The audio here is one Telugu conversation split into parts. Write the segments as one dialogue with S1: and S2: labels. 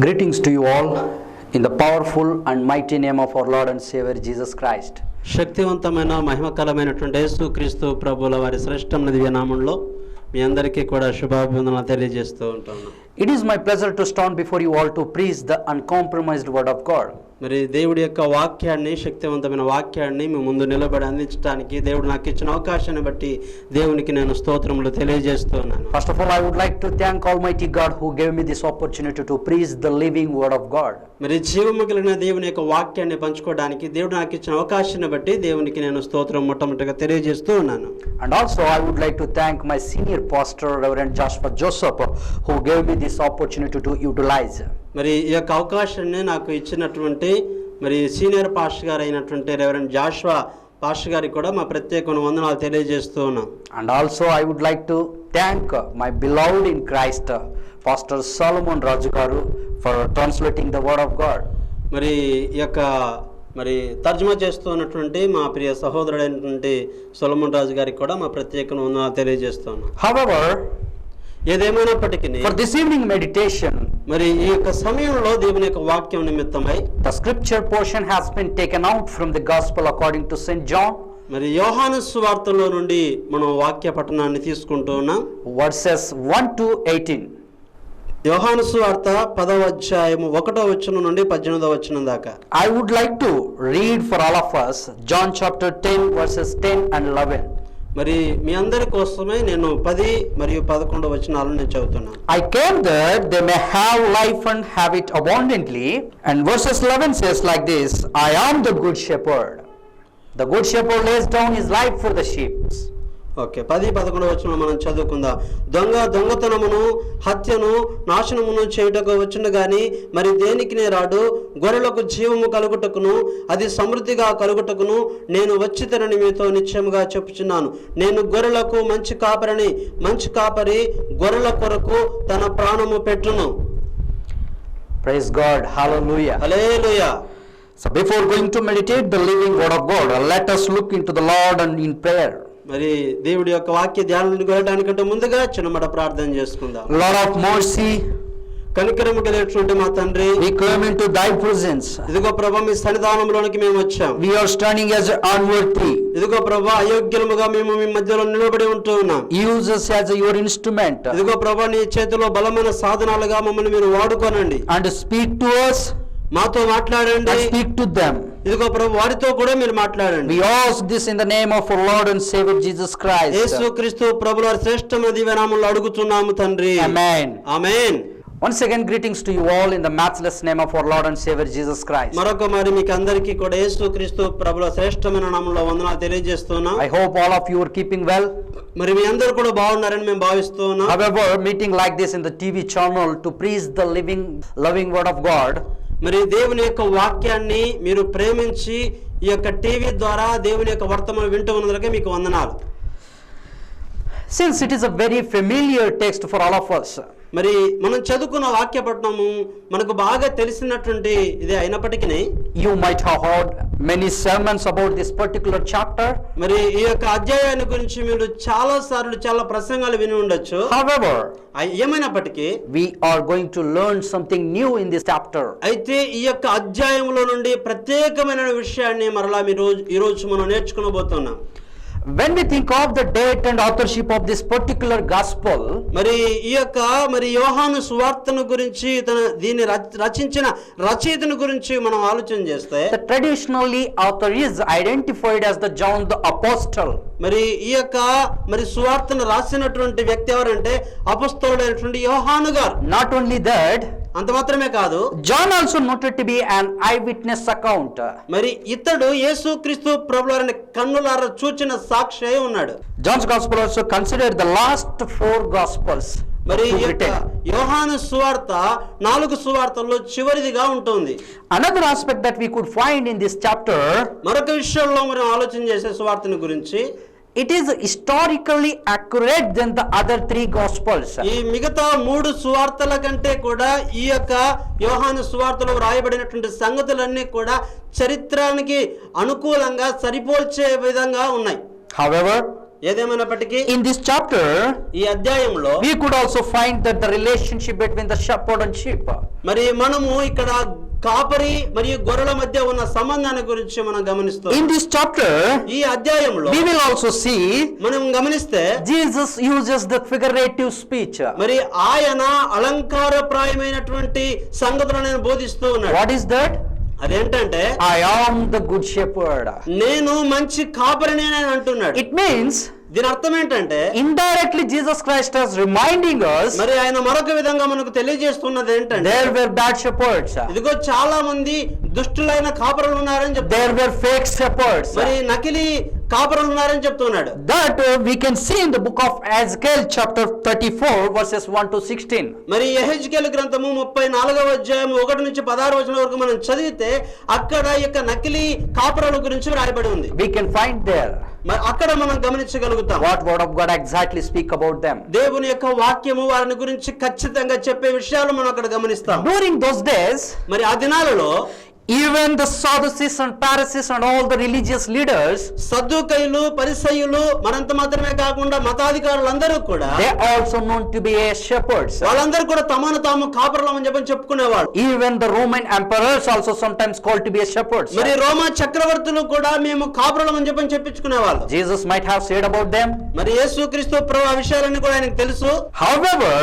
S1: Greetings to you all in the powerful and mighty name of our Lord and Savior Jesus Christ.
S2: శక్తివంతమైన మహిమకరమైనటువంటి యేసుక్రీస్తు ప్రభువుల వారి శ్రేష్టమైన దివ్య నామములో మీ అందరికీ కూడా శుభాభివందనలు తెలియజేస్తూ ఉంటాను.
S1: It is my pleasure to stand before you all to preach the uncompromised word of God.
S2: మరి దేవుడి యొక్క వాక్యాన్ని, శక్తివంతమైన వాక్యాన్ని మీ ముందు నిలబడి అందించడానికి దేవుడు నాకు ఇచ్చిన అవకాశాన్ని బట్టి దేవునికి నేను స్తోత్రములు తెలియజేస్తున్నాను.
S1: First of all, I would like to thank Almighty God who gave me this opportunity to preach the living word of God.
S2: మరి జీవము కలిగిన దేవుని యొక్క వాక్యాన్ని పంచుకోవడానికి దేవుడు నాకు ఇచ్చిన అవకాశాన్ని బట్టి దేవునికి నేను స్తోత్రం మొట్టమొదటిగా తెలియజేస్తూ ఉన్నాను.
S1: And also I would like to thank my senior pastor Reverend Joshua Joseph who gave me this opportunity to utilize.
S2: మరి ఈ యొక్క అవకాశాన్ని నాకు ఇచ్చినటువంటి మరి సీనియర్ పాస్టర్ గారు అయినటువంటి రెవరెండ్ జాషువా పాస్టర్ గారికి కూడా మా ప్రత్యేకమైన వందనాలు తెలియజేస్తూ ఉన్నాం.
S1: And also I would like to thank my beloved in Christ Pastor Solomon Raju garu for translating the word of God.
S2: మరి ఈ యొక్క మరి తర్జుమా చేస్తున్నటువంటి మా ప్రియ సహోదరుడైనటువంటి సొలొమన్ రాజు గారికి కూడా మా ప్రత్యేకమైన వందనాలు తెలియజేస్తూ ఉన్నాం.
S1: However,
S2: ఏదేమైనప్పటికీ
S1: for this evening meditation,
S2: మరి ఈ యొక్క సమయంలో దేవుని యొక్క వాక్యం నిమిత్తమై
S1: the scripture portion has been taken out from the gospel according to St. John,
S2: మరి యోహాను సువార్తలో నుండి మనం వాక్య పఠనాన్ని తీసుకుంటూ ఉన్నాం.
S1: verses 1 to 18.
S2: యోహాను సువార్త 10వ అధ్యాయం 1వ వచనం నుండి 18వ వచనం దాకా.
S1: I would like to read for all of us John chapter 10 verses 10 and 11.
S2: మరి మీ అందరి కోసమే నేను 10 మరియు 11 వచనాలను నేను చదువుతున్నాను.
S1: I came that they may have life and have it abundantly. And verses 11 says like this, I am the good shepherd. The good shepherd lays down his life for the sheep.
S2: Okay, 10-11 వచనం మనం చదువుకుందాం. దొంగతనమును, హత్యను, నాశనమును చేయుటకు వచ్చును గాని మరి దేనికి రాడు. గొర్రెలకు జీవము కలుగుటకును అది సమృద్ధిగా కలుగుటకును నేను వచ్చితనని మీతో నిశ్చయముగా చెప్పుచున్నాను. నేను గొర్రెలకు మంచి కాపరిని. మంచి కాపరి గొర్రెల కొరకు తన ప్రాణము పెట్టును.
S1: Praise God. Hallelujah.
S2: Hallelujah.
S1: So before going to meditate the living word of God, let us look into the Lord and in prayer.
S2: మరి దేవుడి యొక్క వాక్య ధ్యానానికి వెళ్ళడానికంటే ముందుగా చిన్నమాట ప్రార్థన చేసుకుందాం.
S1: Lord of mercy,
S2: కనికరము కలిగినటువంటి మా తండ్రి,
S1: we come into thy presence.
S2: ఇదిగో ప్రభా మీ సన్నిధానంలోనికి మేము వచ్చాం.
S1: We are standing as unworthy.
S2: ఇదిగో ప్రభా అయోగ్యులముగా మేము మీ మధ్యలో నిలబడి ఉంటూ ఉన్నాం.
S1: Use us as your instrument.
S2: ఇదిగో ప్రభా నీ చేతిలో బలమైన సాధనాలుగా మమ్మల్ని మీరు వాడుకోనండి.
S1: And speak to us.
S2: మాతో మాట్లాడండి.
S1: And speak to them.
S2: ఇదిగో ప్రభు వారితో కూడా మీరు మాట్లాడండి.
S1: We ask this in the name of our Lord and Savior Jesus Christ.
S2: యేసుక్రీస్తు ప్రభుల వారి శ్రేష్టమైన దివ్య నామములో అడుగుచున్నాము తండ్రి.
S1: Amen.
S2: Amen.
S1: Once again, greetings to you all in the matchless name of our Lord and Savior Jesus Christ.
S2: మరొక మరి మీకు అందరికీ కూడా యేసుక్రీస్తు ప్రభుల శ్రేష్టమైన నామములో వందనాలు తెలియజేస్తున్నాం.
S1: I hope all of you are keeping well.
S2: మరి మీ అందరూ కూడా బాగున్నారని మేము భావిస్తున్నాం.
S1: However, meeting like this in the TV channel to preach the loving word of God,
S2: మరి దేవుని యొక్క వాక్యాన్ని మీరు ప్రేమించి ఈ యొక్క టీవీ ద్వారా దేవుని యొక్క వర్తమానం వింటూ ఉన్నందుకే మీకు వందనాలు.
S1: Since it is a very familiar text for all of us,
S2: మరి మనం చదువుకున్న వాక్య పఠనము మనకు బాగా తెలిసినటువంటి ఇదే అయినప్పటికీ
S1: you might have heard many sermons about this particular chapter.
S2: మరి ఈ యొక్క అధ్యాయాన్ని గురించి మీరు చాలా ప్రసంగాలు విని ఉండొచ్చు.
S1: However,
S2: ఏమైనప్పటికీ
S1: we are going to learn something new in this chapter.
S2: అయితే ఈ యొక్క అధ్యాయంలో నుండి ప్రత్యేకమైన విషయాన్ని మరలా ఈ రోజు మనం నేర్చుకోబోతున్నాం.
S1: When we think of the date and authorship of this particular gospel,
S2: మరి ఈ యొక్క యోహాను సువార్తను గురించి దీన్ని రచించిన రచయితను గురించి మనం ఆలోచన చేస్తే
S1: the traditionally author is identified as the John the Apostle.
S2: మరి ఈ యొక్క సువార్తను రాసినటువంటి వ్యక్తి ఎవరంటే అపొస్తలుడైనటువంటి యోహాను గారు.
S1: Not only that,
S2: అంత మాత్రమే కాదు,
S1: John also noted to be an eyewitness account.
S2: మరి ఇతడు యేసుక్రీస్తు ప్రభువారిని కన్నులారా చూచిన సాక్షి అయి ఉన్నాడు.
S1: John's gospel also considered the last 4 gospels.
S2: మరి యోహాను సువార్త 4 సువార్తల్లో చివరిదిగా ఉంటుంది.
S1: Another aspect that we could find in this chapter,
S2: మరొక విషయంలో మనం ఆలోచన చేసే సువార్తను గురించి,
S1: it is historically accurate than the other 3 gospels.
S2: ఈ మిగతా 3 సువార్తల కంటే కూడా ఈ యొక్క యోహాను సువార్తలో రాయబడినటువంటి సంగతులన్నీ కూడా చరిత్రానికి అనుకూలంగా సరిపోల్చే విధంగా ఉన్నాయి.
S1: However,
S2: ఏదేమైనప్పటికీ
S1: In this chapter,
S2: ఈ అధ్యాయంలో
S1: we could also find that the relationship between the shepherd and sheep.
S2: మరి మనము ఇక్కడ కాపరి మరియు గొర్రెల మధ్య ఉన్న సంబంధాన్ని గురించి మనం గమనిస్తాం.
S1: In this chapter,
S2: ఈ అధ్యాయంలో
S1: we will also see
S2: మనం గమనిస్తే
S1: Jesus uses the figurative speech.
S2: మరి ఆయన అలంకారప్రాయమైనటువంటి సంగతులను బోధిస్తూ ఉన్నాడు.
S1: What is that?
S2: అదేంటంటే
S1: I am the good shepherd.
S2: నేను మంచి కాపరిని అని అంటున్నాడు.
S1: It means
S2: దీని అర్థం ఏంటంటే
S1: indirectly Jesus Christ is reminding us
S2: మరి ఆయన మరొక విధంగా మనకు తెలియజేస్తున్నది ఏంటంటే
S1: there were bad shepherds.
S2: ఇదిగో చాలా మంది దుష్టులైన కాపరులు ఉన్నారని చెప్తారు.
S1: There were fake shepherds.
S2: మరి నకిలీ కాపరులు ఉన్నారని చెప్తున్నాడు.
S1: That we can see in the book of Ezekiel chapter 34 verses 1 to 16.
S2: మరి యెహెజ్కేలు గ్రంథము 34వ అధ్యాయం 1 నుంచి 16 వచనం వరకు మనం చదివితే అక్కడ యొక్క నకిలీ కాపరుల గురించి రాయబడి ఉంది.
S1: We can find there
S2: మరి అక్కడ మనం గమనించగలుగుతాం.
S1: what word of God exactly speak about them.
S2: దేవుని యొక్క వాక్యము వారిని గురించి ఖచ్చితంగా చెప్పే విషయాలు మనం అక్కడ గమనిస్తాం.
S1: During those days,
S2: మరి ఆ దినాలలో
S1: even the Sadducees and Pharisees and all the religious leaders,
S2: సద్దుకైలు పరిసయ్యులు మరంత మాత్రమే కాకుండా మతాధికారులందరూ కూడా
S1: they also known to be as shepherds.
S2: వాళ్ళందరూ కూడా తమను తాము కాపరులం అని చెప్పని చెప్పుకునేవాళ్ళు.
S1: Even the Roman emperors also sometimes called to be as shepherds.
S2: మరి రోమా చక్రవర్తులు కూడా మేము కాపరులం అని చెప్పని చెప్పించుకునేవాళ్ళు.
S1: Jesus might have said about them.
S2: మరి యేసుక్రీస్తు ప్రభు ఆ విషయాలన్నీ కూడా ఆయనకు తెలుసు.
S1: However,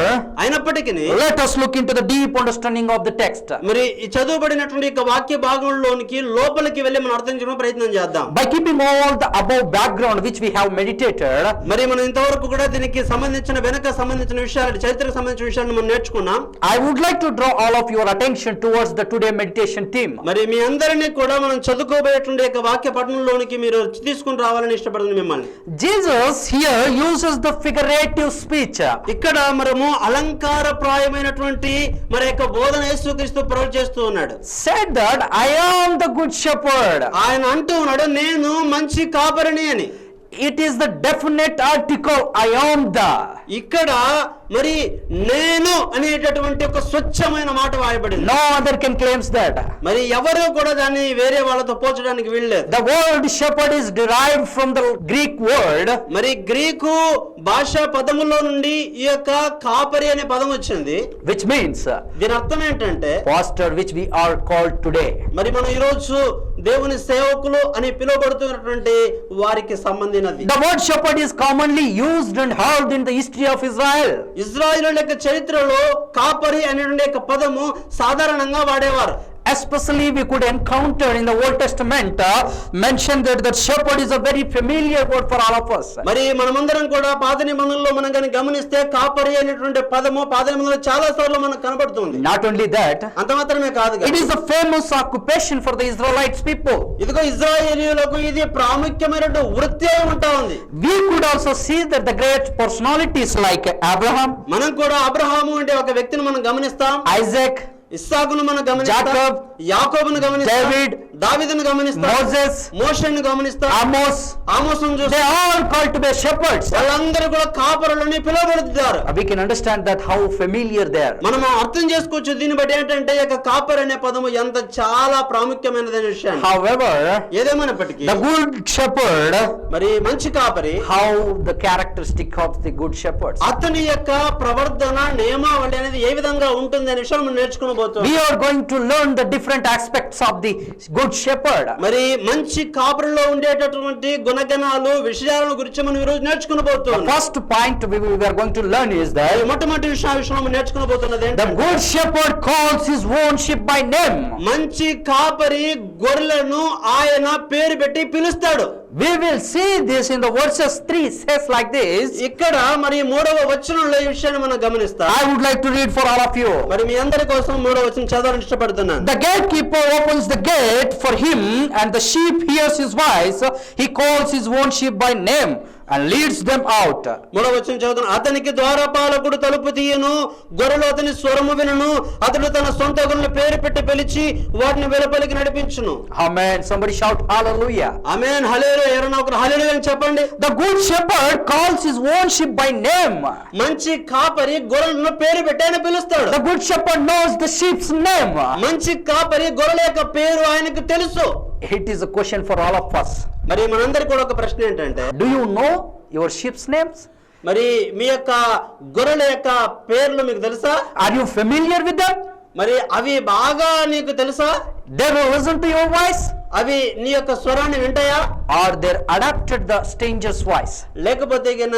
S2: అయినప్పటికీ
S1: let us look into the deep understanding of the text.
S2: మరి ఈ చదువుబడినటువంటి యొక్క వాక్య భాగంలోనికి లోపలికి వెళ్ళి మనం అర్థం చేయడం ప్రయత్నం చేద్దాం.
S1: By keeping all the above background which we have meditated,
S2: మరి మనం ఇంతవరకు కూడా దీనికి సంబంధించిన వెనక సంబంధించిన విషయాలు చరిత్రకు సంబంధించిన విషయాలను మనం నేర్చుకున్నాం.
S1: I would like to draw all of your attention towards the today meditation theme.
S2: మరి మీ అందరినీ కూడా మనం చదువుకోబోయేటువంటి యొక్క వాక్య పఠనంలోనికి మీరు తీసుకుని రావాలని ఇష్టపడుతున్నాను మిమ్మల్ని.
S1: Jesus here uses the figurative speech.
S2: ఇక్కడ మనము అలంకారప్రాయమైనటువంటి మరి యొక్క బోధన యేసుక్రీస్తు ప్రభు చేస్తూ ఉన్నాడు.
S1: Said that I am the good shepherd.
S2: ఆయన అంటూ ఉన్నాడు నేను మంచి కాపరిని అని.
S1: It is the definite article I am the.
S2: ఇక్కడ మరి నేను అనేటటువంటి ఒక స్వచ్ఛమైన మాట వాయబడింది.
S1: No other can claims that.
S2: మరి ఎవరు కూడా దాన్ని వేరే వాళ్ళతో పోల్చడానికి వీల్లేదు.
S1: The word shepherd is derived from the Greek word.
S2: మరి గ్రీకు భాషా పదములో నుండి ఈ యొక్క కాపరి అనే పదం వచ్చింది.
S1: Which means
S2: దీని అర్థం ఏంటంటే
S1: pastor, which we are called today.
S2: మరి మనం ఈ రోజు దేవుని సేవకులు అని పిలువబడుతున్నటువంటి వారికి సంబంధించినది.
S1: The word shepherd is commonly used and heard in the history of Israel.
S2: Israel యొక్క చరిత్రలో కాపరి అనేటువంటి యొక్క పదము సాధారణంగా వాడేవారు.
S1: Especially we could encounter in the Old Testament mentioned that shepherd is a very familiar word for all of us.
S2: మరి మనమందరం కూడా పాత నిబంధనలో మనం గనుక గమనిస్తే కాపరి అనేటువంటి పదము పాత నిబంధనలో చాలా సార్లు మనకు కనబడుతుంది.
S1: Not only that,
S2: అంత మాత్రమే కాదు,
S1: it is a famous occupation for the Israelites people.
S2: ఇదిగో ఇశ్రాయేలీయులకు ఇది ప్రాముఖ్యమైన వృత్తి అయి ఉంటా ఉంది.
S1: We could also see that the great personalities like Abraham,
S2: మనం కూడా అబ్రహాము అంటే ఒక వ్యక్తిని మనం గమనిస్తాం.
S1: Isaac,
S2: ఇస్సాకును మనం గమనిస్తాం.
S1: Jacob,
S2: యాకోబును గమనిస్తాం.
S1: David,
S2: దావీదును గమనిస్తాం.
S1: Moses,
S2: మోషేను గమనిస్తాం. ఆమోసును
S1: they
S2: చూస్తాం.
S1: all called to be shepherds.
S2: వాళ్ళందరూ కూడా కాపరులని పిలువబడుతున్నారు.
S1: We can understand that how familiar they are.
S2: మనం అర్థం చేసుకోవచ్చు దీన్ని బట్టి ఏంటంటే ఈ యొక్క కాపర్ అనే పదము ఎంత చాలా ప్రాముఖ్యమైనదనే విషయం.
S1: However,
S2: ఏదేమైనప్పటికీ
S1: the good shepherd,
S2: మరి మంచి కాపరి
S1: how the characteristic of the good shepherds.
S2: అతని యొక్క ప్రవర్తన నియమావళి అనేది ఏ విధంగా ఉంటుంది అనే విషయం మనం నేర్చుకోబోతున్నాం.
S1: We are going to learn the different aspects of the good shepherd.
S2: మరి మంచి కాపరిలో ఉండేటటువంటి గుణగణాలు విషయాలను గురించి మనం ఈ రోజు నేర్చుకోబోతున్నాం.
S1: The first point we are going to learn is that
S2: మొట్టమొదటి విషయం మనం నేర్చుకోబోతున్నది
S1: the good shepherd calls his own sheep by name.
S2: మంచి కాపరి గొర్రెలను ఆయన పేరు పెట్టి పిలుస్తాడు.
S1: We will see this in the verses 3 says like this.
S2: ఇక్కడ మరి 3వ వచనంలో ఈ విషయాన్ని మనం గమనిస్తాం.
S1: I would like to read for all of you.
S2: మరి మీ అందరి కోసం 3వ వచనం చదవాలని ఇష్టపడుతున్నాను.
S1: The gatekeeper opens the gate for him and the sheep hears his voice. He calls his own sheep by name and leads them out.
S2: 3వ వచనం చదువుతాను. అతనికి ద్వారపాలకుడు తలుపు తీయను, గొర్రెలు అతని స్వరము వినును, అతడు తన సొంత గొర్రెలను పేరు పెట్టి పిలిచి వాటిని వెలుపలికి నడిపించును.
S1: Amen. Somebody shout hallelujah.
S2: ఆమేన్. హల్లెలూయా. ఎవరైనా ఒకరు హల్లెలూయా అని చెప్పండి.
S1: The good shepherd calls his own sheep by name.
S2: మంచి కాపరి గొర్రెలను పేరు పెట్టి ఆయన పిలుస్తాడు.
S1: The good shepherd knows the sheep's name.
S2: మంచి కాపరి గొర్రెల యొక్క పేరు ఆయనకు తెలుసు.
S1: It is a question for all of us.
S2: మరి మనందరికీ కూడా ఒక ప్రశ్న ఏంటంటే
S1: Do you know your sheep's names?
S2: మరి మీ యొక్క గొర్రెల యొక్క పేర్లు మీకు తెలుసా?
S1: Are you familiar with them?
S2: మరి అవి బాగా నీకు తెలుసా?
S1: They will listen to your voice,
S2: అవి నీ యొక్క స్వరాన్ని వింటాయా?
S1: or they adapted the stranger's voice?
S2: లేకపోతే గిన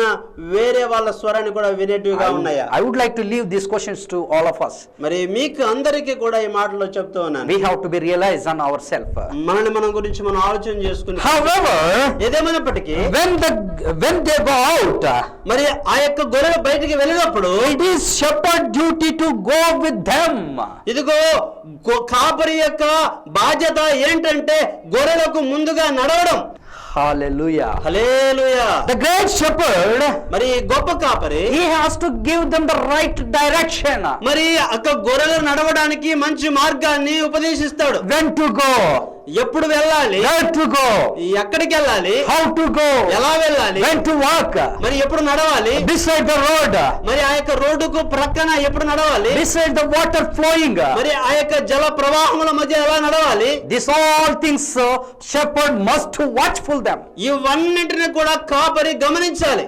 S2: వేరే వాళ్ళ స్వరాన్ని కూడా వినేటివిగా ఉన్నాయా?
S1: I would like to leave these questions to all of us.
S2: మరి మీకు అందరికీ కూడా ఈ మాటలో చెప్తూ ఉన్నాను.
S1: We have to be realized on ourselves.
S2: మనల్ని మనం గురించి మనం ఆలోచన చేసుకుని,
S1: However,
S2: ఏదేమైనప్పటికీ
S1: when they go out,
S2: మరి ఆ యొక్క గొర్రెలు బయటికి వెళ్ళినప్పుడు
S1: it is shepherd duty to go with them.
S2: ఇదిగో కాపరి యొక్క బాధ్యత ఏంటంటే గొర్రెలకు ముందుగా నడవడం.
S1: Hallelujah.
S2: Hallelujah.
S1: The great shepherd,
S2: మరి గొప్ప కాపరి
S1: he has to give them the right direction.
S2: మరి అక్క గొర్రెలు నడవడానికి మంచి మార్గాన్ని ఉపదేశిస్తాడు.
S1: When to go,
S2: ఎప్పుడు వెళ్ళాలి,
S1: where to go,
S2: ఎక్కడికి వెళ్ళాలి,
S1: how to go,
S2: ఎలా వెళ్ళాలి,
S1: when to walk,
S2: మరి ఎప్పుడు నడవాలి,
S1: beside the road,
S2: మరి ఆ యొక్క రోడ్డుకు ప్రక్కన ఎప్పుడు నడవాలి,
S1: beside the water flowing.
S2: మరి ఆ యొక్క జల ప్రవాహముల మధ్య ఎలా నడవాలి.
S1: These all things shepherd must watchful them.
S2: ఇవన్నింటిని కూడా కాపరి గమనించాలి.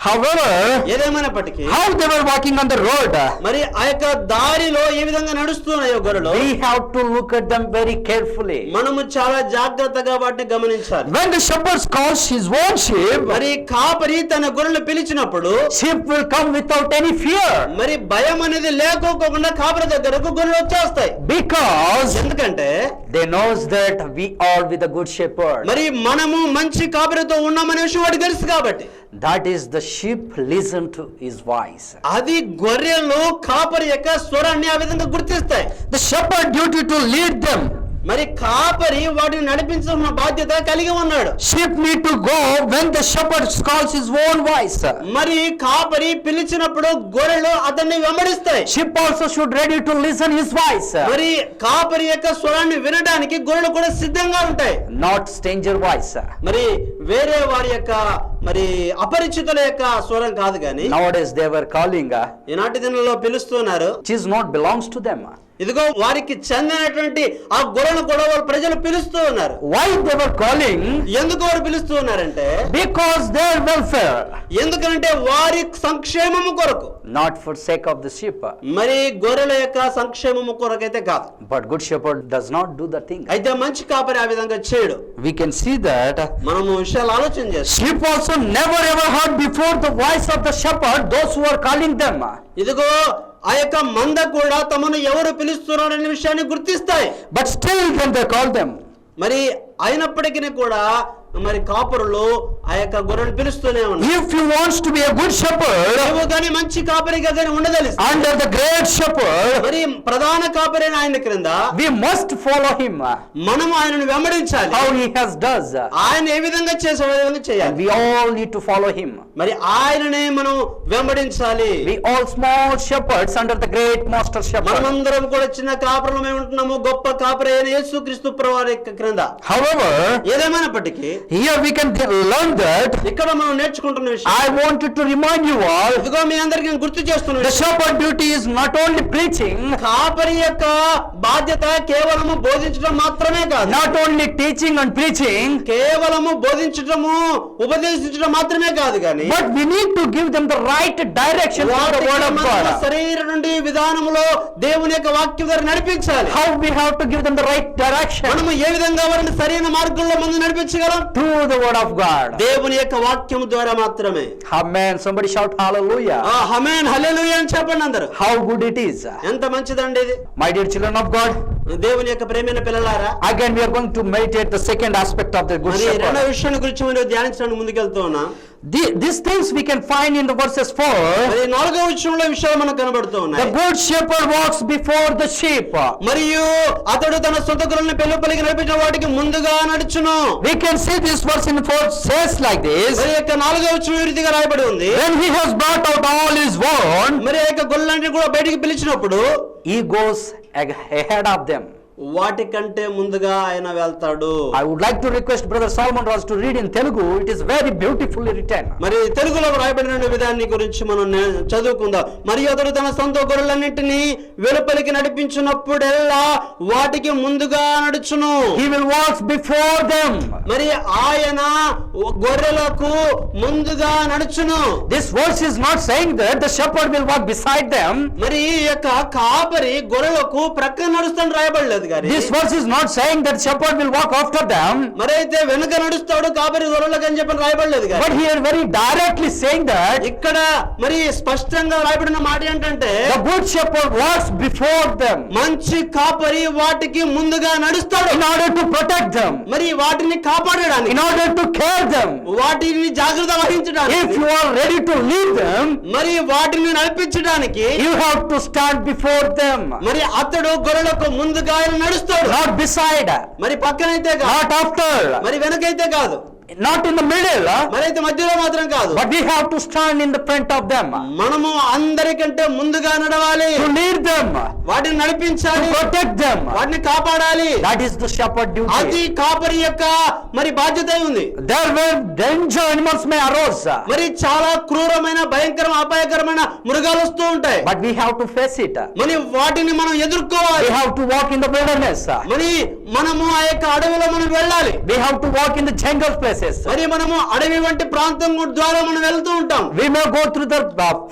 S1: However,
S2: ఏదేమైనప్పటికీ
S1: how they were walking on the road,
S2: మరి ఆ యొక్క దారిలో ఏ విధంగా నడుస్తున్నాయో గొర్రెలు,
S1: we have to look at them very carefully.
S2: మనము చాలా జాగ్రత్తగా వాటిని గమనించాలి.
S1: When the shepherd calls his own sheep,
S2: మరి కాపరి తన గొర్రెలు పిలిచినప్పుడు
S1: sheep will come without any fear,
S2: మరి భయం అనేది లేకోకుండా కాపరి దగ్గరకు గొర్రెలు వచ్చేస్తాయి.
S1: because
S2: ఎందుకంటే
S1: they knows that we are with a good shepherd.
S2: మరి మనము మంచి కాపరితో ఉన్నామనే విషయం వాడికి తెలుసు కాబట్టి.
S1: That is, the sheep listen to his voice.
S2: అది గొర్రెలు కాపరి యొక్క స్వరాన్ని ఆ విధంగా గుర్తిస్తాయి.
S1: The shepherd duty to lead them.
S2: మరి కాపరి వాటిని నడిపించాల్సిన బాధ్యత కలిగి ఉన్నాడు.
S1: Sheep need to go when the shepherd calls his own voice.
S2: మరి కాపరి పిలిచినప్పుడు గొర్రెలు అతన్ని వెంబడిస్తాయి.
S1: Sheep also should ready to listen his voice.
S2: మరి కాపరి యొక్క స్వరాన్ని వినడానికి గొర్రెలు కూడా సిద్ధంగా ఉంటాయి.
S1: Not stranger voice.
S2: మరి వేరే వారి యొక్క మరి అపరిచితుల యొక్క స్వరం కాదు గాని
S1: Nowadays they were calling
S2: ఈనాటి దినంలో పిలుస్తున్నారు.
S1: which is not belongs to them.
S2: ఇదిగో వారికి చెందినటువంటి ఆ గొర్రెను కూడా వాళ్ళు ప్రజలు పిలుస్తూ ఉన్నారు.
S1: Why they were calling?
S2: ఎందుకు వారు పిలుస్తూ ఉన్నారంటే
S1: Because their welfare,
S2: ఎందుకంటే వారి సంక్షేమము కొరకు,
S1: not for sake of the sheep.
S2: మరి గొర్రెల యొక్క సంక్షేమము కొరకైతే కాదు.
S1: But good shepherd does not do the thing.
S2: అయితే మంచి కాపరి ఆ విధంగా చేయడు.
S1: We can see that
S2: మనము విషయాలు ఆలోచన చేస్తాం.
S1: sheep also never ever heard before the voice of the shepherd, those who are calling them.
S2: ఇదిగో ఆ యొక్క మంద కూడా తమను ఎవరు పిలుస్తున్నారనే విషయాన్ని గుర్తిస్తాయి.
S1: But still when they call them,
S2: మరి అయినప్పటికీ కూడా మరి కాపరులు ఆ యొక్క గొర్రెలు పిలుస్తూనే ఉన్నారు.
S1: if you wants to be a good shepherd
S2: నువ్వు కానీ మంచి కాపరిగా కానీ ఉండదలిస్తే
S1: under the great shepherd,
S2: మరి ప్రధాన కాపరైన ఆయన క్రింద
S1: we must follow him.
S2: మనం ఆయనను వెంబడించాలి.
S1: How he has does,
S2: ఆయన ఏ విధంగా చేసే విధంగా చేయాలి.
S1: and we all need to follow him.
S2: మరి ఆయననే మనం వెంబడించాలి.
S1: We all small shepherds under the great master shepherd.
S2: మనమందరం కూడా చిన్న కాపరులమే ఉంటున్నాము గొప్ప కాపరి అయిన యేసుక్రీస్తు ప్రభువారి క్రింద.
S1: However,
S2: ఏదేమైనప్పటికీ
S1: here we can learn that
S2: ఇక్కడ మనం నేర్చుకుంటున్న విషయం,
S1: I wanted to remind you all,
S2: ఇదిగో మీ అందరికీ నేను గుర్తు చేస్తున్న
S1: the
S2: విషయం,
S1: shepherd duty is not only preaching,
S2: కాపరి యొక్క బాధ్యత కేవలము బోధించడం మాత్రమే కాదు.
S1: not only teaching and preaching,
S2: కేవలము బోధించడము ఉపదేశించడం మాత్రమే కాదు కానీ
S1: but we need to give them the right direction for the word of God.
S2: శరీరం నుండి విధానములో దేవుని యొక్క వాక్యం ద్వారా నడిపించాలి.
S1: How we have to give them the right direction?
S2: మనము ఏ విధంగా వారిని సరైన మార్గంలో ముందు నడిపించగలం?
S1: Through the word of God.
S2: దేవుని యొక్క వాక్యం ద్వారా మాత్రమే.
S1: Amen. Somebody shout hallelujah.
S2: ఆమేన్ హల్లెలూయా అని చెప్పండి అందరూ.
S1: How good it is.
S2: ఎంత మంచిదండి ఇది.
S1: My dear children of God,
S2: దేవుని యొక్క ప్రేమైన పిల్లలారా,
S1: again we are going to meditate the second aspect of the good
S2: మరి రెండో
S1: shepherd.
S2: విషయాన్ని గురించి మనం ధ్యానించడానికి ముందుకెళ్తూ ఉన్నాం.
S1: These things we can find in the verses 4.
S2: మరి నాలుగో విషయంలో విషయాలు మనకు కనబడుతూ
S1: The
S2: ఉన్నాయి.
S1: good shepherd walks before the sheep.
S2: మరియు అతడు తన సొంత గొర్రెలను పెళ్ళిపల్లికి నడిపించిన వాటికి ముందుగా నడుచును.
S1: We can see this verse in 4 says like this.
S2: మరి యొక్క నాలుగో వచనం ఈ రీతిగా రాయబడి ఉంది.
S1: When he has brought out all his own,
S2: మరి ఆ యొక్క గొర్రెలన్నిటిని కూడా బయటికి పిలిచినప్పుడు
S1: he goes ahead of them.
S2: వాటికంటే ముందుగా ఆయన వెళ్తాడు.
S1: I would like to request Brother Solomon Raj to read in Telugu. It is very beautifully written.
S2: మరి తెలుగులో రాయబడిన విధాన్ని గురించి మనం చదువుకుందాం. మరియు అతడు తన సొంత గొర్రెలన్నింటినీ వెలుపలికి నడిపించినప్పుడెల్లా వాటికి ముందుగా నడుచును.
S1: He will walk before them.
S2: మరి ఆయన గొర్రెలకు ముందుగా నడుచును.
S1: This verse is not saying that the shepherd will walk beside them.
S2: మరి ఈ యొక్క కాపరి గొర్రెలకు ప్రక్కన నడుస్తాను రాయబడలేదు గాని
S1: This verse is not saying that shepherd will walk after them.
S2: మరి అయితే వెనుక నడుస్తాడు కాపరి గొర్రెలకు అని చెప్పి రాయబడలేదు గాని
S1: But here very directly saying that
S2: ఇక్కడ మరి స్పష్టంగా రాయబడిన మాట ఏంటంటే
S1: the good shepherd walks before them
S2: మంచి కాపరి వాటికి ముందుగా నడుస్తాడు.
S1: in order to protect them,
S2: మరి వాటిని కాపాడడానికి,
S1: in order to care them.
S2: వాటిని జాగ్రత్త వహించడానికి,
S1: If you are ready to lead them,
S2: మరి వాటిని నడిపించడానికి
S1: you have to stand before them,
S2: మరి అతడు గొర్రెలకు ముందుగా ఆయన నడుస్తాడు.
S1: not beside,
S2: మరి పక్కనైతే కాదు,
S1: not after,
S2: మరి వెనకైతే కాదు,
S1: not in the middle,
S2: మరి అయితే మధ్యలో మాత్రం కాదు.
S1: but we have to stand in the front of them,
S2: మనము అందరికంటే ముందుగా నడవాలి,
S1: to lead them,
S2: వాటిని
S1: to
S2: నడిపించాలి,
S1: protect them.
S2: వాటిని కాపాడాలి.
S1: That is the shepherd
S2: అది
S1: duty.
S2: కాపరి యొక్క మరి బాధ్యత ఉంది.
S1: There were danger animals may arise,
S2: మరి చాలా క్రూరమైన భయంకరమైన అపాయకరమైన మృగాలు వస్తూ ఉంటాయి.
S1: but we have to face it.
S2: మరి వాటిని మనం ఎదుర్కోవాలి.
S1: We have to walk in the wilderness.
S2: మరి మనము ఆ యొక్క అడవిలో మనం వెళ్ళాలి.
S1: We have to walk in the jungle places.
S2: మరి మనము అడవి వంటి ప్రాంతం ద్వారా మనం వెళ్తూ ఉంటాం.
S1: We may go through the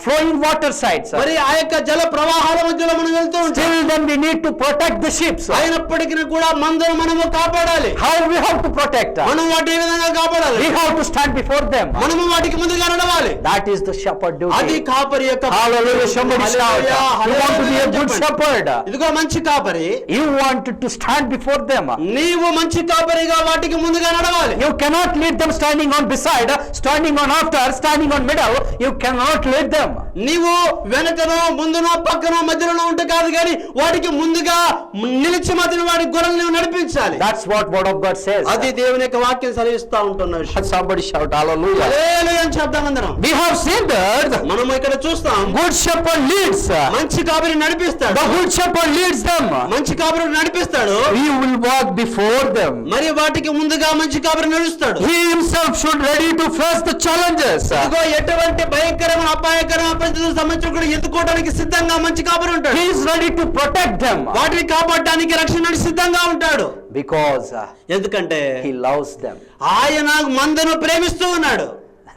S1: flowing water sides.
S2: మరి ఆ యొక్క జల ప్రవాహాల మధ్యలో మనం వెళ్తూ ఉంటాం.
S1: Still then we need to protect the sheep.
S2: అయినప్పటికీ కూడా మందను మనము కాపాడాలి.
S1: How we have to protect?
S2: మనం వాటి ఏ విధంగా కాపాడాలి?
S1: We have to stand before them.
S2: మనము వాటికి ముందుగా నడవాలి.
S1: That is the shepherd
S2: అది
S1: duty.
S2: కాపరి యొక్క
S1: Hallelujah. Somebody shout. You want to be a good shepherd.
S2: ఇదిగో మంచి కాపరి.
S1: You want to stand before them.
S2: నీవు మంచి కాపరిగా వాటికి ముందుగా నడవాలి.
S1: You cannot lead them standing on beside, standing on after, standing on middle. You cannot lead them.
S2: నీవు వెనకనో ముందునో పక్కనో మధ్యలో ఉంటే కాదు కానీ వాటికి ముందుగా నిలిచి మాత్రం వాడి గొర్రెలను నీవు నడిపించాలి.
S1: That's what word of God says.
S2: అది దేవుని యొక్క వాక్యం సెలవిస్తా ఉంటున్న విషయం.
S1: Somebody shout hallelujah.
S2: హల్లెలూయా అని చెప్తాం అందరం.
S1: We have seen that
S2: మనం ఇక్కడ చూస్తాం
S1: good shepherd leads.
S2: మంచి కాపరి నడిపిస్తాడు.
S1: The good shepherd leads them.
S2: మంచి కాపరి నడిపిస్తాడు.
S1: He will walk before them.
S2: మరి వాటికి ముందుగా మంచి కాపరి నడుస్తాడు.
S1: He himself should ready to face the challenges.
S2: ఇదిగో ఎటువంటి భయంకరమైన అపాయకరమైన పరిస్థితులకు సంబంధించి కూడా ఎదుర్కోవడానికి సిద్ధంగా మంచి కాపరి ఉంటాడు.
S1: He is ready to protect them.
S2: వాటిని కాపాడడానికి రక్షణకి సిద్ధంగా ఉంటాడు.
S1: Because
S2: ఎందుకంటే
S1: he loves them.
S2: ఆయన మందను ప్రేమిస్తూ ఉన్నాడు.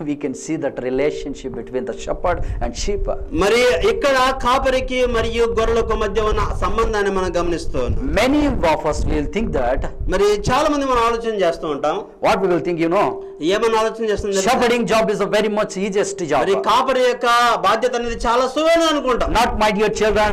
S1: We can see that relationship between the shepherd and sheep.
S2: మరి ఇక్కడ కాపరికి మరియు గొర్రెలకు మధ్య ఉన్న సంబంధాన్ని మనం గమనిస్తూ ఉన్నాం.
S1: Many of us will think that.
S2: మరి చాలా మంది మనం ఆలోచన చేస్తూ ఉంటాం.
S1: What we will think, you know?
S2: ఏమన్నా ఆలోచన చేస్తుంది?
S1: Shepherding job is a very much easiest job.
S2: మరి కాపరి యొక్క బాధ్యత అనేది చాలా సులువైన అనుకుంటాం.
S1: Not my dear children.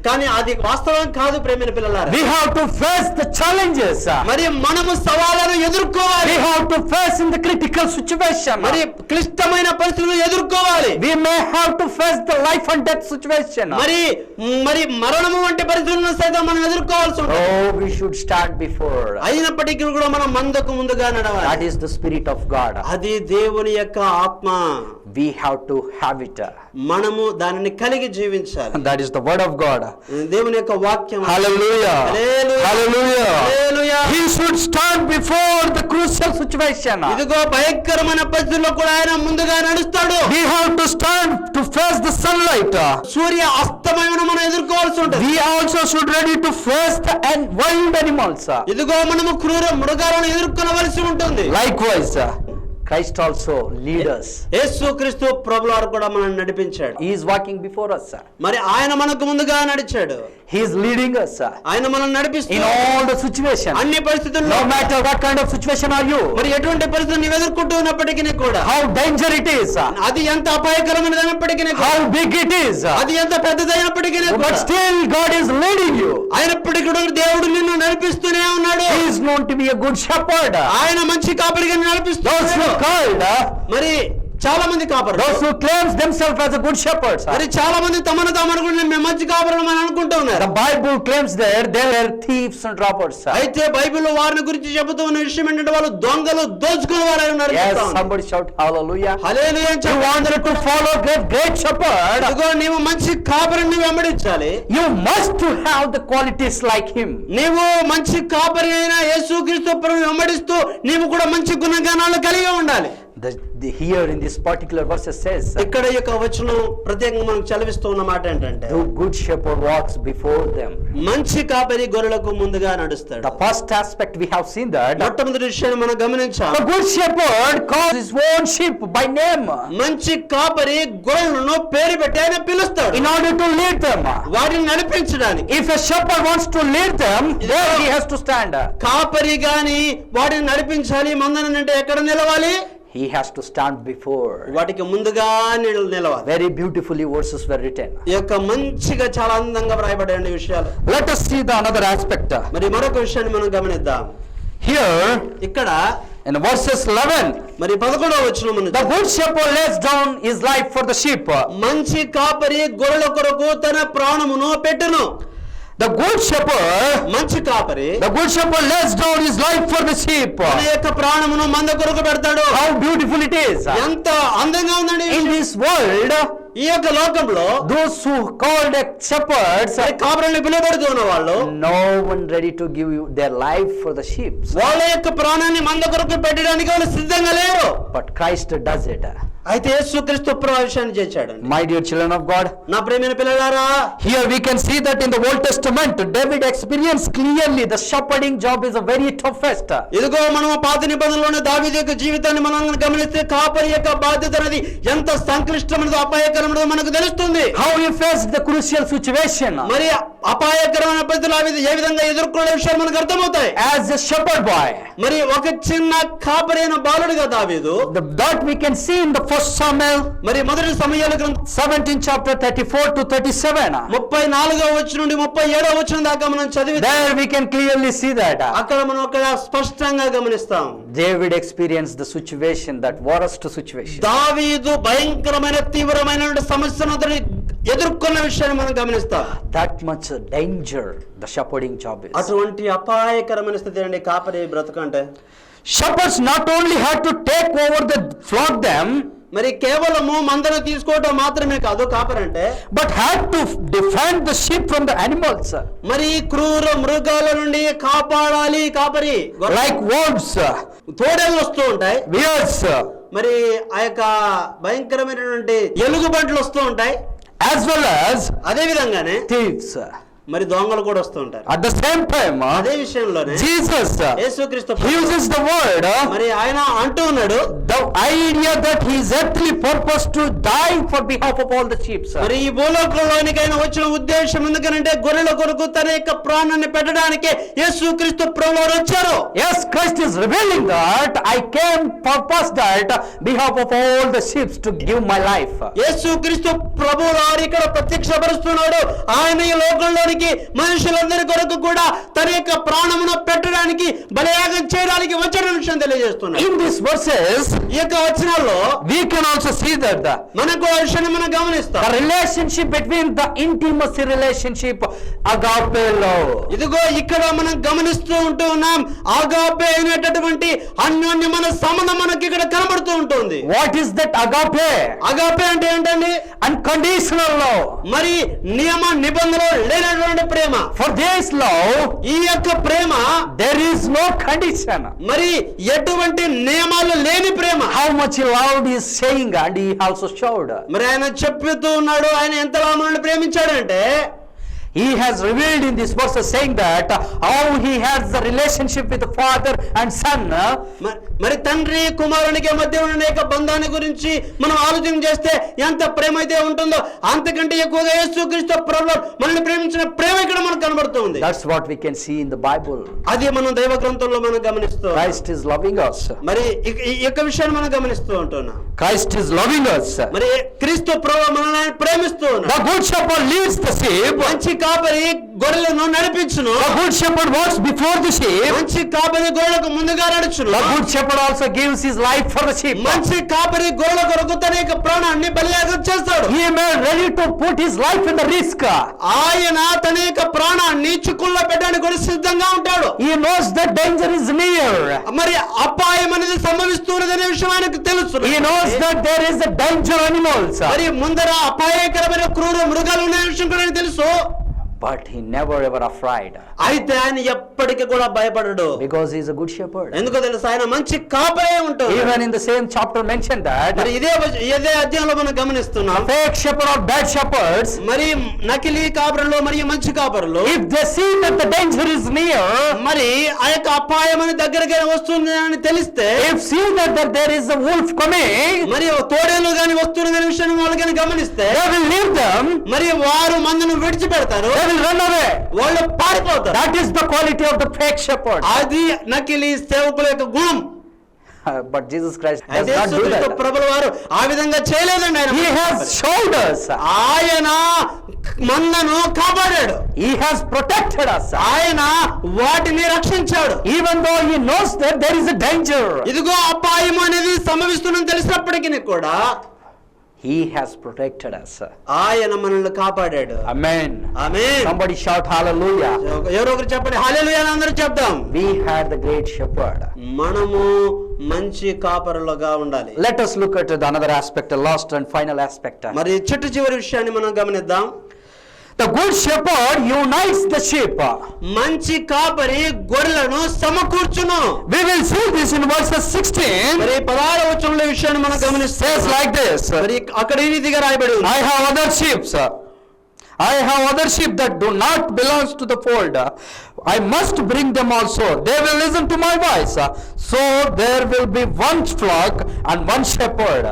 S2: కానీ అది వాస్తవం కాదు ప్రేమైన పిల్లలారా.
S1: We have to face the challenges.
S2: మరి మనము సవాళ్ళను ఎదుర్కోవాలి.
S1: We have to face in the critical situation.
S2: మరి క్లిష్టమైన పరిస్థితులను ఎదుర్కోవాలి.
S1: We may have to face the life and death situation.
S2: మరి మరణము వంటి పరిస్థితులను సైతం మనం ఎదుర్కోవాల్సి ఉంటుంది.
S1: Oh, we should stand before.
S2: అయినప్పటికీ కూడా మనం మందకు ముందుగా నడవాలి.
S1: That is the spirit of God.
S2: అది దేవుని యొక్క ఆత్మ.
S1: We have to have it.
S2: మనము దానిని కలిగి జీవించాలి.
S1: That is the word of God.
S2: దేవుని యొక్క వాక్యం.
S1: Hallelujah.
S2: Hallelujah.
S1: Hallelujah.
S2: Hallelujah.
S1: He should stand before the crucial situation.
S2: ఇదిగో భయంకరమైన పరిస్థితుల్లో కూడా ఆయన ముందుగా నడుస్తాడు.
S1: We have to stand to face the sunlight.
S2: సూర్య అస్తమయం మనం ఎదుర్కోవాల్సి ఉంటుంది.
S1: We also should ready to face the wild animals.
S2: ఇదిగో మనము క్రూర మృగాలను ఎదుర్కొనవలసి ఉంటుంది.
S1: Likewise, Christ also lead us.
S2: యేసుక్రీస్తు ప్రభువారు కూడా మనల్ని నడిపించాడు.
S1: He is walking before us.
S2: మరి ఆయన మనకు ముందుగా నడిచాడు.
S1: He is leading us
S2: ఆయన మనల్ని
S1: in
S2: నడిపిస్తున్నాడు.
S1: all the situations.
S2: అన్ని పరిస్థితుల్లో,
S1: No matter what kind of situation are you,
S2: మరి ఎటువంటి పరిస్థితులు నీవు ఎదుర్కొంటూ ఉన్నప్పటికీ కూడా,
S1: how danger it is,
S2: అది ఎంత అపాయకరమైనదైనప్పటికీ కూడా,
S1: how big it is,
S2: అది ఎంత పెద్దదైనప్పటికీ
S1: but
S2: కూడా,
S1: still God is leading you.
S2: అయినప్పటికీ కూడా దేవుడు నిన్ను నడిపిస్తూనే ఉన్నాడు.
S1: He is known to be a good shepherd.
S2: ఆయన మంచి కాపరిగా
S1: Those who
S2: నడిపిస్తున్నాడు.
S1: called,
S2: మరి చాలా మంది కాపరులు,
S1: those who claims themselves as a good shepherds.
S2: మరి చాలా మంది తమను తాము అనుకుంటే మేము మంచి కాపరులు అని అనుకుంటూ ఉన్నారు.
S1: The Bible claims that they were thieves and robbers.
S2: అయితే బైబిల్లో వారిని గురించి చెబుతూ ఉన్న విషయం ఏంటంటే వాళ్ళు దొంగలు, దోచుకునే వారై ఉన్నారు.
S1: Yes, somebody shout hallelujah.
S2: హల్లెలూయా అని
S1: You
S2: చెప్పండి.
S1: wanted to follow great shepherd,
S2: ఇదిగో నీవు మంచి కాపరిని వెంబడించాలి.
S1: you must to have the qualities like him.
S2: నీవు మంచి కాపరి అయిన యేసుక్రీస్తు ప్రభువుని వెంబడిస్తూ నీవు కూడా మంచి గుణగణాలు కలిగి ఉండాలి.
S1: Here in this particular verse says,
S2: ఇక్కడ ఈ యొక్క వచనం ప్రత్యేకంగా మనకు చదివిస్తూ ఉన్న మాట ఏంటంటే,
S1: the good shepherd walks before them.
S2: మంచి కాపరి గొర్రెలకు ముందుగా నడుస్తాడు.
S1: The first aspect we have seen that
S2: మొట్టమొదటి విషయాన్ని మనం గమనించాం.
S1: the good shepherd calls his own sheep by name
S2: మంచి కాపరి గొర్రెలను పేరు పెట్టి ఆయన పిలుస్తాడు
S1: in order to lead them.
S2: వారిని నడిపించడానికి.
S1: If a shepherd wants to lead them, there he has to stand.
S2: కాపరి గాని వాటిని నడిపించాలి, మందనంటే ఎక్కడ నిలవాలి?
S1: He has to stand before.
S2: వాటికి ముందుగా నిలవాలి.
S1: Very beautifully verses were written.
S2: ఈ యొక్క మంచిగా చాలా అందంగా వ్రాయబడిన విషయాలు.
S1: Let us see the another aspect.
S2: మరి మరొక విషయాన్ని మనం గమనిద్దాం.
S1: Here
S2: ఇక్కడ
S1: in verses 11,
S2: మరి 11వ వచనం
S1: the good shepherd lays down his life for the sheep.
S2: మంచి కాపరి గొర్రెల కొరకు తన ప్రాణమును పెట్టును.
S1: The good shepherd,
S2: మంచి కాపరి
S1: the good shepherd lays down his life for the sheep.
S2: తన యొక్క ప్రాణమును మంద కొరకు పెడతాడు.
S1: How beautiful it is.
S2: ఎంత అందంగా ఉందండి.
S1: In this world,
S2: ఈ యొక్క లోకంలో
S1: those who called shepherds,
S2: కాపరులను పిలువబడుతూ ఉన్న వాళ్ళు
S1: no one ready to give you their life for the sheep.
S2: వాళ్ళ యొక్క ప్రాణాన్ని మంద కొరకు పెట్టడానికి వాళ్ళు సిద్ధంగా లేరు.
S1: But Christ does it.
S2: అయితే యేసుక్రీస్తు విషయాన్ని చేశాడు.
S1: My dear children of God,
S2: నా ప్రియమైన పిల్లలారా,
S1: here we can see that in the Old Testament, David experienced clearly the shepherding job is a very toughest.
S2: ఇదిగో మనం పాత నిబంధనలోని దావీదు యొక్క జీవితాన్ని మనం గమనిస్తే కాపరి యొక్క బాధ్యత అనేది ఎంత సంక్లిష్టమైనదో అపాయకరమైనదో మనకు తెలుస్తుంది.
S1: How he faced the crucial situation.
S2: మరి అపాయకరమైన పరిస్థితులు ఏ విధంగా ఎదుర్కొనే విషయాలు మనకు అర్థమవుతాయి.
S1: As a shepherd boy,
S2: మరి ఒక చిన్న కాపరి అయిన బాలుడిగా దావీదు,
S1: that we can see in the first Samuel,
S2: మరి మొదటి సమూయేలు గ్రంథం
S1: 17 chapter 34 to 37.
S2: 34వ వచనం నుండి 37వ వచనం దాకా మనం చదివితే
S1: There we can clearly see that
S2: అక్కడ మనం అక్కడ స్పష్టంగా గమనిస్తాం.
S1: David experienced the situation, that worst situation.
S2: దావీదు భయంకరమైన తీవ్రమైన సమస్యను అతను ఎదుర్కొన్న విషయాన్ని మనం గమనిస్తాం.
S1: That much danger the shepherding job is.
S2: అటువంటి అపాయకరమైన స్థితి అండి కాపరి బ్రతుకు అంటే.
S1: Shepherds not only had to take over the flock them,
S2: మరి కేవలము మందను తీసుకోవడం మాత్రమే కాదు కాపరి అంటే,
S1: but had to defend the sheep from the animals.
S2: మరి క్రూర మృగాల నుండి కాపాడాలి కాపరి.
S1: Like wolves,
S2: తోడేళ్ళు వస్తూ ఉంటాయి,
S1: bears,
S2: మరి ఆ యొక్క భయంకరమైనటువంటి ఎలుగుబంట్లు వస్తూ ఉంటాయి,
S1: as well as
S2: అదే విధంగానే
S1: thieves.
S2: మరి దొంగలు కూడా వస్తూ ఉంటారు.
S1: At the same time,
S2: అదే విషయంలోనే
S1: Jesus
S2: యేసుక్రీస్తు
S1: uses the word,
S2: మరి ఆయన అంటూ ఉన్నాడు,
S1: the idea that his earthly purpose to die for behalf of all the sheep.
S2: మరి ఈ భూలోకంలోనికి ఆయన వచ్చిన ఉద్దేశం ఎందుకనంటే గొర్రెల కొరకు తన యొక్క ప్రాణాన్ని పెట్టడానికే యేసుక్రీస్తు ప్రభువు వచ్చారు.
S1: Yes, Christ is revealing that I came purpose that behalf of all the sheep to give my life.
S2: యేసుక్రీస్తు ప్రభువు వారు ఇక్కడ ప్రత్యక్షపరుస్తున్నాడు. ఆయన ఈ లోకంలోనికి మనుషులందరి కొరకు కూడా తన యొక్క ప్రాణమును పెట్టడానికి బలియాగం చేయడానికి వచ్చిన విషయం తెలియజేస్తున్నాడు.
S1: In these verses,
S2: ఈ యొక్క వచనాల్లో
S1: we can also see that
S2: మనకు ఆ విషయాన్ని మనం గమనిస్తాం.
S1: the relationship between the intimacy relationship, agape love.
S2: ఇదిగో ఇక్కడ మనం గమనిస్తూ ఉంటూ ఉన్నాం. ఆగాపే అయినటువంటి అన్యోన్యమైన సంబంధం మనకి ఇక్కడ కనబడుతూ ఉంటుంది.
S1: What is that agape?
S2: ఆగాపే అంటే ఏంటండి?
S1: Unconditional love.
S2: మరి నియమ నిబంధనలు లేనటువంటి ప్రేమ.
S1: For this love,
S2: ఈ యొక్క ప్రేమ
S1: there is no condition.
S2: మరి ఎటువంటి నియమాలు లేని ప్రేమ.
S1: How much he loved is saying, and he also showed.
S2: మరి ఆయన చెప్తూ ఉన్నాడు ఆయన ఎంతలా మనల్ని ప్రేమించాడంటే,
S1: He has revealed in this verse saying that how he has the relationship with the father and son.
S2: మరి తండ్రి కుమారునికి మధ్య ఉన్న యొక్క బంధాన్ని గురించి మనం ఆలోచన చేస్తే ఎంత ప్రేమ అయితే ఉంటుందో అంతకంటే ఎక్కువగా యేసుక్రీస్తు ప్రభువు మనల్ని ప్రేమించిన ప్రేమ ఇక్కడ మనకు కనబడుతుంది.
S1: That's what we can see in the Bible.
S2: అది మనం దైవ గ్రంథంలో మనం గమనిస్తాం.
S1: Christ is loving us.
S2: మరి ఈ యొక్క విషయాన్ని మనం గమనిస్తూ ఉంటున్నాం.
S1: Christ is loving us.
S2: మరి క్రీస్తు ప్రభువు మనల్ని ప్రేమిస్తూ ఉన్నాడు.
S1: The good shepherd leads the sheep.
S2: మంచి కాపరి గొర్రెలను నడిపించును.
S1: The good shepherd walks before the sheep.
S2: మంచి కాపరి గొర్రెలకు ముందుగా నడుచును.
S1: The good shepherd also gives his life for the sheep.
S2: మంచి కాపరి గొర్రెల కొరకు తన యొక్క ప్రాణాన్ని బలియాగం చేస్తాడు.
S1: He may ready to put his life in the risk.
S2: ఆయన తన యొక్క ప్రాణాన్ని చిక్కుల్లో పెట్టడానికి కూడా సిద్ధంగా ఉంటాడు.
S1: He knows that danger is near.
S2: మరి అపాయం అనేది సంభవిస్తున్నదనే విషయం ఆయనకు తెలుసు.
S1: He knows that there is a danger animals.
S2: మరి ముందర అపాయకరమైన క్రూర మృగాలు ఉన్న విషయం కూడా ఆయనకు తెలుసు.
S1: But he never ever afraid.
S2: అయితే ఆయన ఎప్పటికీ కూడా భయపడడు.
S1: Because he is a good shepherd.
S2: ఎందుకో తెలుసు, ఆయన మంచి కాపరే ఉంటాడు.
S1: Even in the same chapter mentioned that.
S2: మరి ఇదే అధ్యాయంలో మనం గమనిస్తున్నాం.
S1: Fake shepherd or bad shepherds.
S2: మరి నకిలీ కాపరులు మరియు మంచి కాపరులు.
S1: If they see that the danger is near.
S2: మరి ఆ యొక్క అపాయం అని దగ్గరగా వస్తుంది అని తెలిస్తే.
S1: If see that there is a wolf coming.
S2: మరి తోడేలు గాని వస్తున్నదనే విషయాన్ని వాళ్ళని గమనిస్తే.
S1: They will leave them.
S2: మరి వారు మందను విడిచిపెడతారు.
S1: They will run away.
S2: వాళ్ళు పారిపోతారు.
S1: That is the quality of the fake shepherd.
S2: అది నకిలీ సేవకుల యొక్క గుణం.
S1: But Jesus Christ does not do that.
S2: ప్రభువు వారు ఆ విధంగా చేయలేదండి. ఆయన
S1: He has showed us.
S2: ఆయన మందను కాపాడాడు.
S1: He has protected us.
S2: ఆయన వాటిని రక్షించాడు.
S1: Even though he knows that there is a danger.
S2: ఇదిగో అపాయం అనేది సంభవిస్తుందని తెలిసినప్పటికీ కూడా
S1: He has protected us.
S2: ఆయన మనల్ని కాపాడాడు.
S1: Amen.
S2: ఆమేన్.
S1: Somebody shout hallelujah.
S2: ఎవరో ఒకరు చెప్పండి హల్లెలూయా అని అందరూ చెప్దాం.
S1: We had the great shepherd.
S2: మనము మంచి కాపరులుగా ఉండాలి.
S1: Let us look at another aspect, the last and final aspect.
S2: మరి చివరి విషయాన్ని మనం గమనిద్దాం.
S1: The good shepherd unites the sheep.
S2: మంచి కాపరి గొర్రెలను సమకూర్చును.
S1: We will see this in verses 16.
S2: మరి 16వ వచనంలో విషయాన్ని మనం గమనిస్తే
S1: Says like this.
S2: మరి అక్కడ ఈ రీతిగా రాయబడి ఉంది.
S1: I have other sheep. I have other sheep that do not belong to the fold. I must bring them also. They will listen to my voice. So there will be one flock and one shepherd.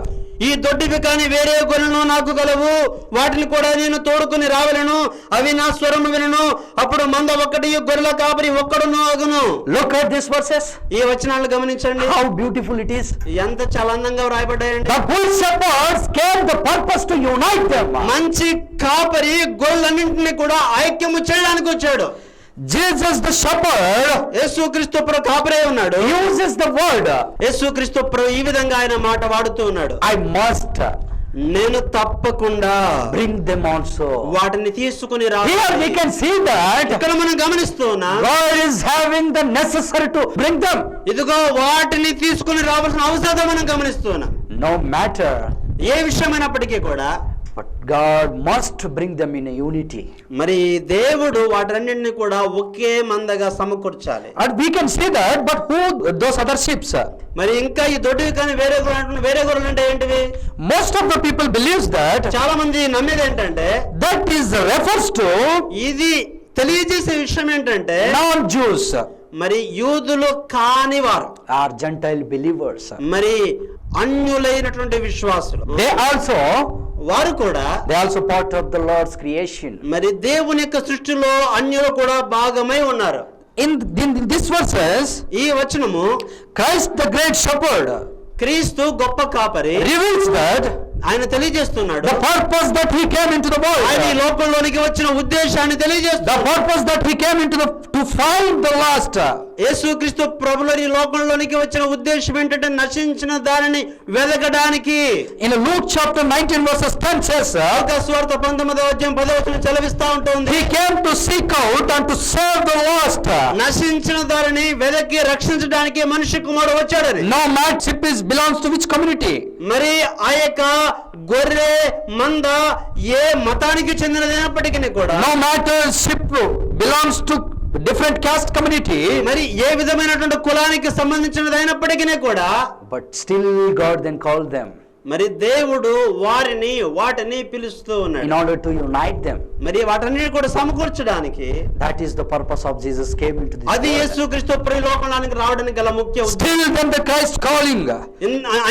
S2: ఈ దొడ్డివి కాని వేరే గొర్రెలను నాకు కలవు, వాటిని కూడా నేను తోడుకుని రావలను, అవి నా స్వరము వినును, అప్పుడు మంద ఒక్కటి గొర్రెల కాపరి ఒక్కడును అగును.
S1: Look at these verses.
S2: ఈ వచనాలను గమనించండి.
S1: How beautiful it is.
S2: ఎంత చాలా అందంగా రాయబడ్డాయండి.
S1: The good shepherds came the purpose to unite them.
S2: మంచి కాపరి గొర్రెలన్నింటినీ కూడా ఐక్యము చేయడానికి వచ్చాడు.
S1: Jesus the shepherd
S2: యేసుక్రీస్తు ప్రభు కాపరే ఉన్నాడు.
S1: uses the word.
S2: యేసుక్రీస్తు ప్రభు ఈ విధంగా ఆయన మాట వాడుతూ ఉన్నాడు.
S1: I must,
S2: నేను తప్పకుండా
S1: bring them also.
S2: వాటిని తీసుకుని
S1: Here
S2: రావాలి.
S1: we can see that
S2: ఇక్కడ మనం గమనిస్తూ ఉన్నాం.
S1: God is having the necessary to bring them.
S2: ఇదిగో వాటిని తీసుకుని రావాల్సిన అవసరం మనం గమనిస్తూ ఉన్నాం.
S1: No matter,
S2: ఏ విషయమైనప్పటికీ కూడా
S1: but God must bring them in a unity.
S2: మరి దేవుడు వాటన్నింటినీ కూడా ఒకే మందగా సమకూర్చాలి.
S1: And we can see that, but who those other sheep?
S2: మరి ఇంకా ఈ దొడ్డివి కానీ వేరే గొర్రెలు అంటే ఏంటివి?
S1: Most of the people believes that
S2: చాలా మంది నమ్మేది ఏంటంటే
S1: that is refers to
S2: ఇది తెలియజేసే విషయం ఏంటంటే
S1: non-Jews
S2: మరి యూదులు కాని వారు
S1: or Gentile believers.
S2: మరి అన్యులైనటువంటి విశ్వాసులు వారు కూడా
S1: they also part of the Lord's creation.
S2: మరి దేవుని యొక్క సృష్టిలో అన్యులు కూడా భాగమై ఉన్నారు.
S1: In this verses,
S2: ఈ వచనము
S1: Christ the great shepherd
S2: క్రీస్తు గొప్ప కాపరి
S1: reveals that
S2: ఆయన తెలియజేస్తున్నాడు.
S1: the purpose that he came into the world.
S2: ఆయన ఈ లోకంలోనికి వచ్చిన ఉద్దేశాన్ని తెలియజేస్తున్నాడు.
S1: The purpose that he came into to find the lost.
S2: యేసుక్రీస్తు ప్రభువు ఈ లోకంలోనికి వచ్చిన ఉద్దేశం ఏంటంటే నశించిన దానిని వెదకడానికి.
S1: In Luke chapter 19 verses 10 says,
S2: లూకా సువార్త 19వ అధ్యాయం 10వ వచనం చదివిస్తా ఉంటుంది.
S1: he came to seek out and to serve the lost.
S2: నశించిన దానిని వెదకి రక్షించడానికి మనిషి కుమారుడు వచ్చాడని.
S1: No matter sheep belongs to which community.
S2: మరి ఆ యొక్క గొర్రె మంద ఏ మతానికి చెందినదైనప్పటికీ కూడా
S1: no matter sheep belongs to different caste community,
S2: మరి ఏ విధమైనటువంటి కులానికి సంబంధించినదైనప్పటికీ కూడా
S1: but still God then called them
S2: మరి దేవుడు వాటిని పిలుస్తూ ఉన్నాడు
S1: in order to unite them.
S2: మరి వాటన్ని కూడా సమకూర్చడానికి.
S1: That is the purpose of Jesus came into this
S2: అది
S1: world.
S2: యేసుక్రీస్తు ప్రభు లోకానికి రావడానికి గల ముఖ్య ఉద్దేశం.
S1: Still then the Christ calling,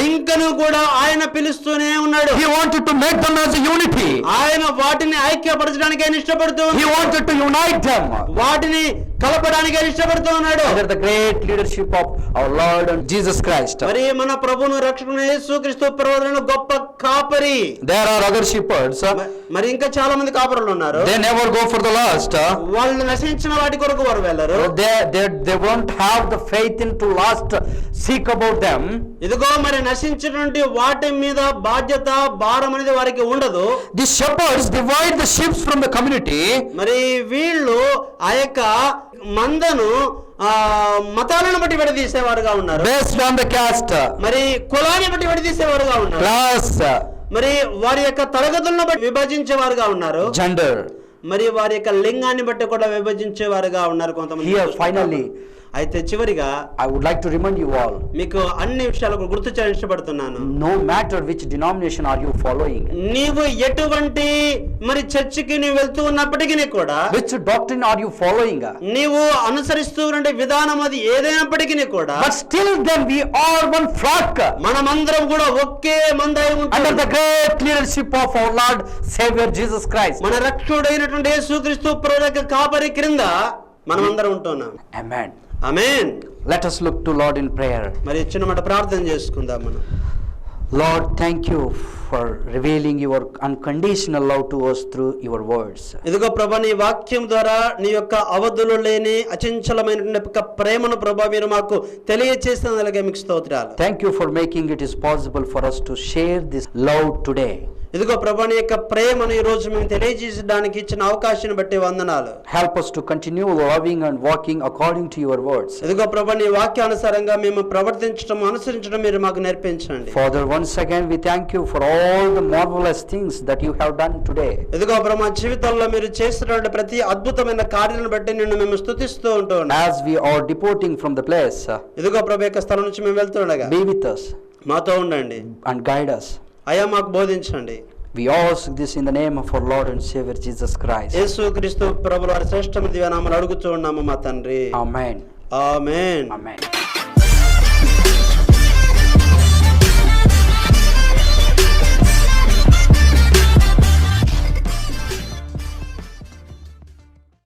S2: ఇంకను కూడా ఆయన పిలుస్తూనే ఉన్నాడు.
S1: he wanted to make them as a unity.
S2: ఆయన వాటిని ఐక్యపరచడానికి ఆయన ఇష్టపడుతూ
S1: He wanted to unite them.
S2: వాటిని కలపడానికి ఇష్టపడుతూ ఉన్నాడు.
S1: Under the great leadership of our Lord and Jesus Christ.
S2: మరి మన ప్రభువును రక్షకుని యేసుక్రీస్తు ప్రభువును గొప్ప కాపరి.
S1: There are other shepherds.
S2: మరి ఇంకా చాలా మంది కాపరులు ఉన్నారు.
S1: They never go for the lost.
S2: వాళ్ళు నశించిన వాటి కొరకు వారు వెళ్ళరు.
S1: They won't have the faith into lost seek about them.
S2: ఇదిగో మరి నశించినటువంటి వాటి మీద బాధ్యత భారం అనేది వారికి ఉండదు.
S1: The shepherds divide the sheep from the community.
S2: మరి వీళ్ళు ఆ యొక్క మందను మతాలను బట్టి విడదీసేవారుగా ఉన్నారు.
S1: Based on the caste.
S2: మరి కులాన్ని బట్టి విడదీసేవారుగా ఉన్నారు.
S1: Class.
S2: మరి వారి యొక్క తరగతులను బట్టి విభజించేవారుగా ఉన్నారు.
S1: Gender.
S2: మరి వారి యొక్క లింగాన్ని బట్టి కూడా విభజించేవారుగా ఉన్నారు కొంతమంది.
S1: Here finally
S2: అయితే చివరిగా
S1: I would like to remind you all,
S2: మీకు అన్ని విషయాలు గుర్తు చేయడానికి ఇష్టపడుతున్నాను.
S1: no matter which denomination are you following,
S2: నీవు ఎటువంటి మరి చర్చికి నీవు వెళ్తూ ఉన్నప్పటికీ కూడా,
S1: which doctrine are you following,
S2: నీవు అనుసరిస్తూ ఉండే విధానం అది ఏదైనప్పటికీ కూడా,
S1: but still then we are one flock,
S2: మనమందరం కూడా ఒకే మందై ఉంటాం
S1: under the great leadership of our Lord Savior Jesus Christ.
S2: మన రక్షకుడైనటువంటి యేసుక్రీస్తు ప్రభువు యొక్క కాపరి క్రింద మనమందరం ఉంటున్నాం.
S1: Amen.
S2: Amen.
S1: Let us look to Lord in prayer.
S2: మరి చిన్న మాట ప్రార్థన చేసుకుందాం మనం.
S1: Lord, thank you for revealing your unconditional love to us through your words.
S2: ఇదిగో ప్రభా, నీ వాక్యం ద్వారా నీ యొక్క అవధులు లేని అచంచలమైనటువంటి ప్రేమను ప్రభా మీరు మాకు తెలియజేసినందుకు మీకు స్తోత్రాలు.
S1: Thank you for making it is possible for us to share this love today.
S2: ఇదిగో ప్రభా, నీ యొక్క ప్రేమను ఈ రోజు మేము తెలియజేయడానికి ఇచ్చిన అవకాశాన్ని బట్టి వందనాలు.
S1: Help us to continue loving and walking according to your words.
S2: ఇదిగో ప్రభా, నీ వాక్యానుసారంగా మేము ప్రవర్తించడం అనుసరించడం మీరు మాకు నేర్పించండి.
S1: Father, once again we thank you for all the marvelous things that you have done today.
S2: ఇదిగో ప్రభా, మా జీవితంలో మీరు చేస్తున్న ప్రతి అద్భుతమైన కార్యాలను బట్టి నిన్ను మేము స్తుతిస్తూ ఉంటున్నాం.
S1: As we are departing from the place,
S2: ఇదిగో ప్రభా, యొక్క స్థలం నుంచి మేము వెళ్తుండగా
S1: be with us
S2: మాతో ఉండండి,
S1: and guide us.
S2: అయ్యా మాకు బోధించండి.
S1: We ask this in the name of our Lord and Savior Jesus Christ.
S2: యేసుక్రీస్తు ప్రభువు వారి శ్రేష్టమైన దివ్య నామములో అడుగుచూ ఉన్నాము మా తండ్రి.
S1: Amen.
S2: ఆమేన్.
S1: Amen.